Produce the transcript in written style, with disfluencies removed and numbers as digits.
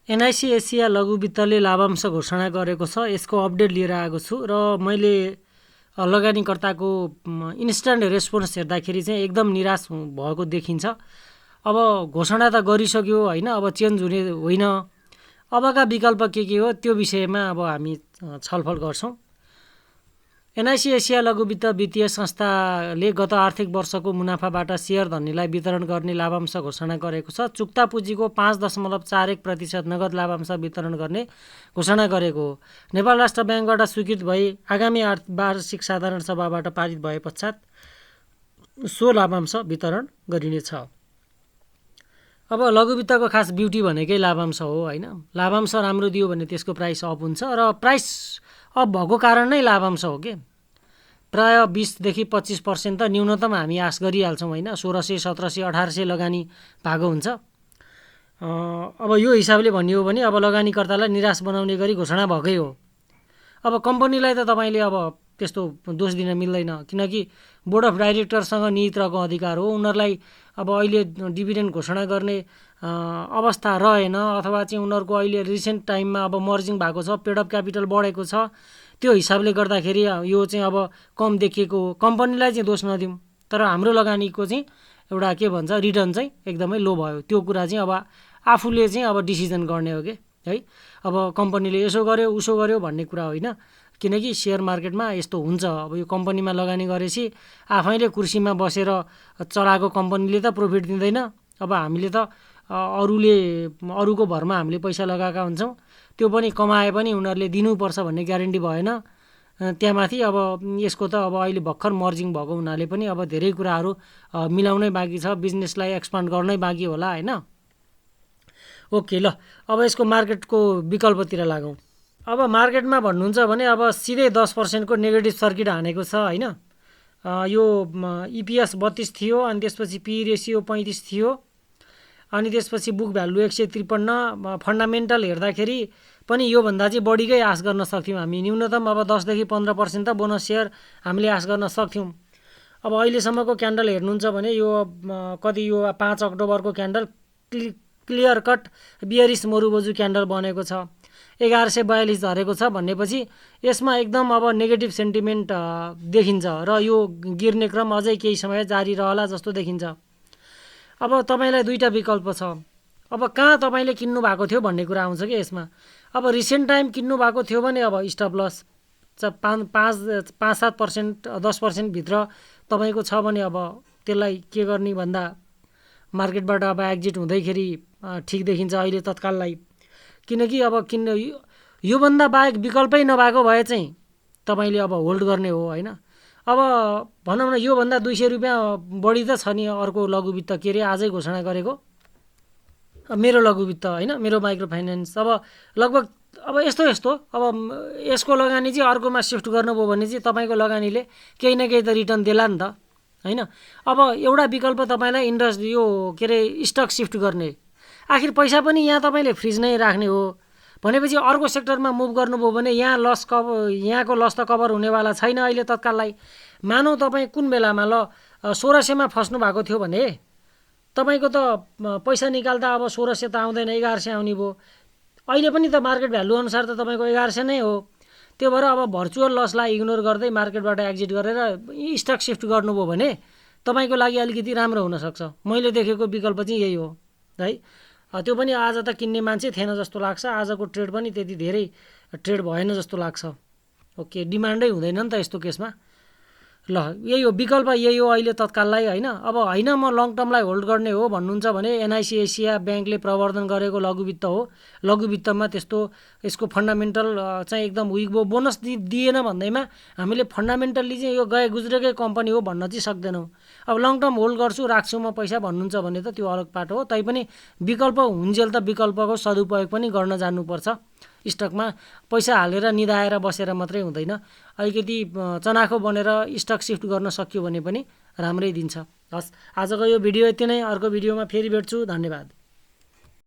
NIC Asia लघुवित्तले लाभांश घोषणा गरेको छ। यसको अपडेट लिएर आएको छु र मैले लगानीकर्ताको इन्स्ट्यान्ट रेस्पोन्स हेर्दाखेरि चाहिँ एकदम निराश भएको देखिन्छ। अब घोषणा त गरिसक्यो होइन, अब चेन्ज हुने होइन। अबका विकल्प के हो त्यो विषयमा अब हामी छलफल गर्छौँ। एनआइसी एसिया लघुवित्त वित्तीय संस्थाले गत आर्थिक वर्षको मुनाफाबाट सेयर धनीलाई वितरण गर्ने लाभांश घोषणा गरेको छ। चुक्ता पुँजीको 5.41% नगद लाभांश वितरण गर्ने घोषणा गरेको हो। नेपाल राष्ट्र ब्याङ्कबाट स्वीकृत भई आगामी वार्षिक साधारण सभाबाट पारित भए पश्चात सो लाभांश वितरण गरिनेछ। अब लघुवित्तको खास ब्युटी भनेकै लाभांश हो होइन। लाभांश राम्रो दियो भने त्यसको प्राइस अप हुन्छ र प्राइस अप भएको कारण नै लाभांश हो कि। प्राय 20 देखि 25% त न्यूनतम हामी आश गरिहाल्छौँ होइन। 1600, 1700, 1800 लगानी भएको हुन्छ। अब यो हिसाबले भन्ने हो भने अब लगानीकर्तालाई निराश बनाउने गरी घोषणा भएकै हो। अब कम्पनीलाई त तपाईँले अब त्यस्तो दोष दिन मिल्दैन, किनकि बोर्ड अफ डाइरेक्टरसँग नियन्त्रणको अधिकार हो। उनीहरूलाई अब अहिले डिभिडेन्ड घोषणा गर्ने अवस्था रहेन, अथवा चाहिँ उनीहरूको अहिले रिसेन्ट टाइममा अब मर्जिङ भएको छ, पेड अफ क्यापिटल बढेको छ। त्यो हिसाबले गर्दाखेरि यो चाहिँ अब कम देखिएको हो। कम्पनीलाई चाहिँ दोष नदिउँ, तर हाम्रो लगानीको चाहिँ एउटा के भन्छ रिटर्न चाहिँ एकदमै लो भयो। त्यो कुरा चाहिँ अब आफूले चाहिँ अब डिसिजन गर्ने हो कि है। अब कम्पनीले यसो गर्यो उसो गर्यो भन्ने कुरा होइन, किनकि सेयर मार्केटमा यस्तो हुन्छ। अब यो कम्पनीमा लगानी गरेपछि आफैले कुर्सीमा बसेर चलाएको कम्पनीले त प्रफिट दिँदैन। अब हामीले त अरूको भरमा हामीले पैसा लगाएका हुन्छौँ, त्यो पनि कमाए पनि उनीहरूले दिनुपर्छ भन्ने ग्यारेन्टी भएन। त्यहाँमाथि अब यसको त अब अहिले भर्खर मर्जिङ भएको हुनाले पनि अब धेरै कुराहरू मिलाउनै बाँकी छ, बिजनेसलाई एक्सपान्ड गर्नै बाँकी होला होइन। ओके ल, अब यसको मार्केटको विकल्पतिर लागौँ। अब मार्केटमा भन्नुहुन्छ भने अब सिधै 10% को नेगेटिभ सर्किट हानेको छ होइन। यो इपिएस 32 थियो, अनि त्यसपछि पी रेसियो 35 थियो, अनि त्यसपछि बुक भ्यालु 153। फन्डामेन्टल हेर्दाखेरि पनि योभन्दा चाहिँ बढीकै आश गर्न सक्थ्यौँ हामी। न्यूनतम अब 10 देखि 15% त बोनस सेयर हामीले आश गर्न सक्थ्यौँ। अब अहिलेसम्मको क्यान्डल हेर्नुहुन्छ भने यो कति यो 5 अक्टोबरको candle clear cut bearish marubozu candle बनेको छ। 1142 झरेको छ भनेपछि यसमा एकदम अब नेगेटिभ सेन्टिमेन्ट देखिन्छ र यो गिर्ने क्रम अझै केही समय जारी रहला जस्तो देखिन्छ। अब तपाईँलाई दुईवटा विकल्प छ। अब कहाँ तपाईँले किन्नु भएको थियो भन्ने कुरा आउँछ कि यसमा। अब रिसेन्ट टाइम किन्नु भएको थियो भने अब स्टप लस 5-7%, 10% भित्र तपाईँको छ भने अब त्यसलाई के गर्ने भन्दा मार्केटबाट अब एक्जिट हुँदैखेरि ठिक देखिन्छ अहिले तत्काललाई। किनकि अब योभन्दा बाहेक विकल्पै नभएको भए चाहिँ तपाईँले अब होल्ड गर्ने हो होइन। अब भनौँ न योभन्दा 200 रुपियाँ बढी त छ नि अर्को लघुवित्त, के अरे आजै घोषणा गरेको मेरो लघुवित्त होइन, मेरो माइक्रो फाइनेन्स। अब लगभग अब यस्तो अब यसको लगानी चाहिँ अर्कोमा सिफ्ट गर्नुभयो भने चाहिँ तपाईँको लगानीले केही न केही त रिटर्न देला नि त होइन। अब एउटा विकल्प तपाईँलाई यो के अरे स्टक सिफ्ट गर्ने, आखिर पैसा पनि यहाँ तपाईँले फ्रिज नै राख्ने हो भनेपछि अर्को सेक्टरमा मुभ गर्नुभयो भने यहाँको लस त कभर हुनेवाला छैन अहिले तत्काललाई। मानौ तपाईँ कुन बेलामा 1600मा फस्नु भएको थियो भने तपाईँको त पैसा निकाल्दा अब 1600 त आउँदैन, 1100 आउने भयो। अहिले पनि त मार्केट भ्यालु अनुसार त तपाईँको 1100 नै हो। त्यो भएर अब भर्चुअल लसलाई इग्नोर गर्दै मार्केटबाट एक्जिट गरेर स्टक सिफ्ट गर्नुभयो भने तपाईँको लागि अलिकति राम्रो हुनसक्छ। मैले देखेको विकल्प चाहिँ यही हो है। त्यो पनि आज त किन्ने मान्छे थिएन जस्तो लाग्छ। आजको ट्रेड पनि त्यति धेरै ट्रेड भएन जस्तो लाग्छ। ओके, डिमान्डै हुँदैन नि त यस्तो केसमा। ल यही हो विकल्प, यही हो अहिले तत्काललाई होइन। अब होइन म लङ टर्मलाई होल्ड गर्ने हो भन्नुहुन्छ भने एनआइसी एसिया ब्याङ्कले प्रवर्धन गरेको लघुवित्त हो। लघुवित्तमा त्यस्तो यसको फन्डामेन्टल चाहिँ एकदम विक भयो। बोनस दिएन भन्दैमा हामीले फन्डामेन्टल्ली चाहिँ यो गए गुज्रेकै कम्पनी हो भन्न चाहिँ सक्दैनौँ। अब लङ टर्म होल्ड गर्छु राख्छु म पैसा भन्नुहुन्छ भने त त्यो अलग पाटो हो। तैपनि विकल्प हुन्जेल त विकल्पको सदुपयोग पनि गर्न जान्नुपर्छ। स्टकमा पैसा हालेर निधाएर बसेर मात्रै हुँदैन, अलिकति चनाखो बनेर स्टक सिफ्ट गर्न सक्यो भने पनि राम्रै दिन्छ। हस्, आजको यो भिडियो यति नै। अर्को भिडियोमा फेरि भेट्छु। धन्यवाद।